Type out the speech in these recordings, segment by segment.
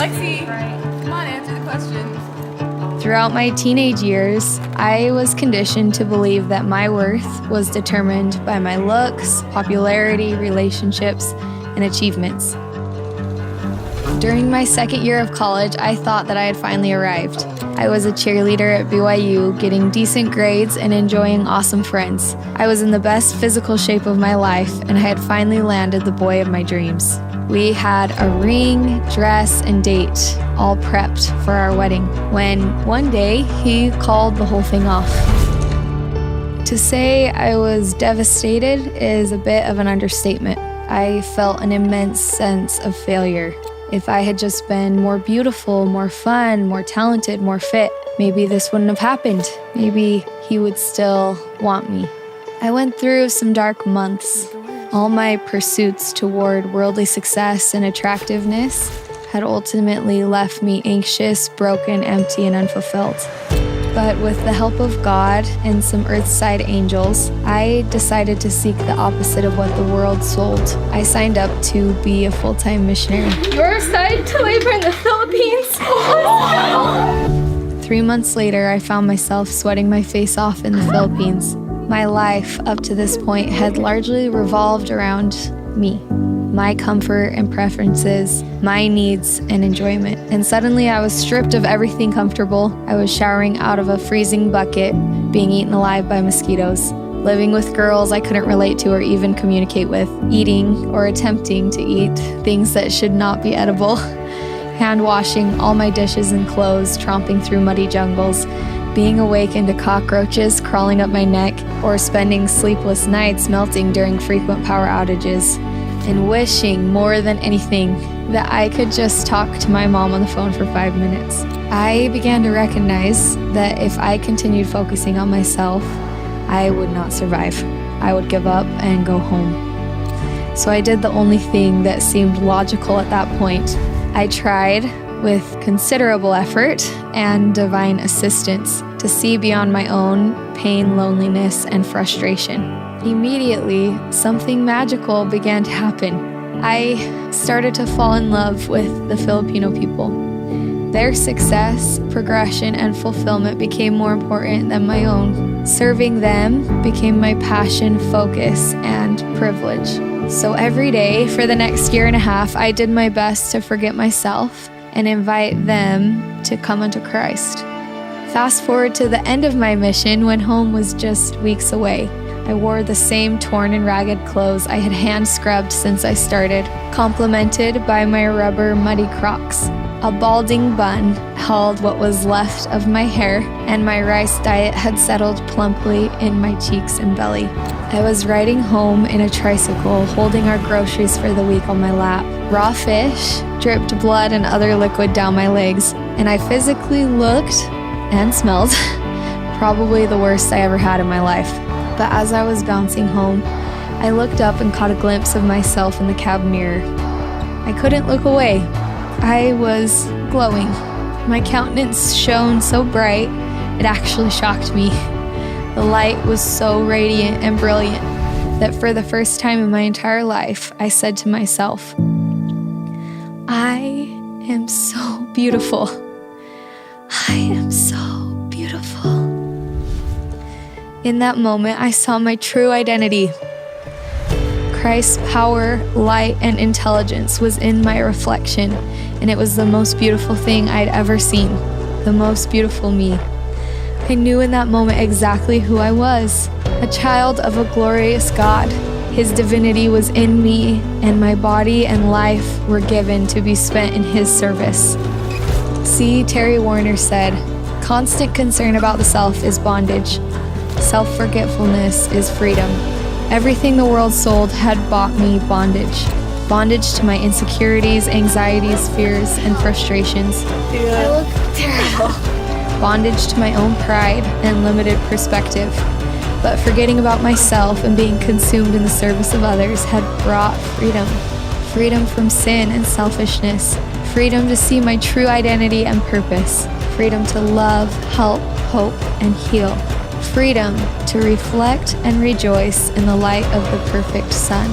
Lexi, come on, answer the question. Throughout my teenage years, I was conditioned to believe that my worth was determined by my looks, popularity, relationships, and achievements. During my second year of college, I thought that I had finally arrived. I was a cheerleader at BYU, getting decent grades and enjoying awesome friends. I was in the best physical shape of my life, and I had finally landed the boy of my dreams. We had a ring, dress, and date all prepped for our wedding, when one day he called the whole thing off. To say I was devastated is a bit of an understatement. I felt an immense sense of failure. If I had just been more beautiful, more fun, more talented, more fit, maybe this wouldn't have happened. Maybe he would still want me. I went through some dark months. All my pursuits toward worldly success and attractiveness had ultimately left me anxious, broken, empty, and unfulfilled. But with the help of God and some earthside angels, I decided to seek the opposite of what the world sold. I signed up to be a full-time missionary. You're assigned to labor in the Philippines. 3 months later, I found myself sweating my face off in the Philippines. My life up to this point had largely revolved around me, my comfort and preferences, my needs and enjoyment. And suddenly I was stripped of everything comfortable. I was showering out of a freezing bucket, being eaten alive by mosquitoes, living with girls I couldn't relate to or even communicate with, eating or attempting to eat things that should not be edible, hand washing all my dishes and clothes, tromping through muddy jungles, being awakened to cockroaches crawling up my neck, or spending sleepless nights melting during frequent power outages, and wishing more than anything that I could just talk to my mom on the phone for 5 minutes. I began to recognize that if I continued focusing on myself, I would not survive. I would give up and go home. So I did the only thing that seemed logical at that point. I tried, with considerable effort and divine assistance, to see beyond my own pain, loneliness, and frustration. Immediately, something magical began to happen. I started to fall in love with the Filipino people. Their success, progression, and fulfillment became more important than my own. Serving them became my passion, focus, and privilege. So every day for the next year and a half, I did my best to forget myself and invite them to come unto Christ. Fast forward to the end of my mission, when home was just weeks away. I wore the same torn and ragged clothes I had hand scrubbed since I started, complemented by my rubber muddy Crocs. A balding bun held what was left of my hair, and my rice diet had settled plumply in my cheeks and belly. I was riding home in a tricycle, holding our groceries for the week on my lap. Raw fish dripped blood and other liquid down my legs, and I physically looked and smelled probably the worst I ever had in my life. But as I was bouncing home, I looked up and caught a glimpse of myself in the cab mirror. I couldn't look away. I was glowing. My countenance shone so bright, it actually shocked me. The light was so radiant and brilliant that for the first time in my entire life, I said to myself, I am so beautiful. I am so beautiful. In that moment, I saw my true identity. Christ's power, light, and intelligence was in my reflection, and it was the most beautiful thing I'd ever seen, the most beautiful me. I knew in that moment exactly who I was, a child of a glorious God. His divinity was in me, and my body and life were given to be spent in His service. C. Terry Warner said, "Constant concern about the self is bondage. Self-forgetfulness is freedom." Everything the world sold had bought me bondage. Bondage to my insecurities, anxieties, fears, and frustrations. I look terrible. Bondage to my own pride and limited perspective. But forgetting about myself and being consumed in the service of others had brought freedom. Freedom from sin and selfishness. Freedom to see my true identity and purpose. Freedom to love, help, hope, and heal. Freedom to reflect and rejoice in the light of the perfect Son.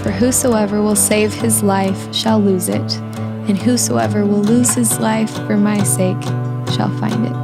For whosoever will save his life shall lose it, and whosoever will lose his life for my sake shall find it.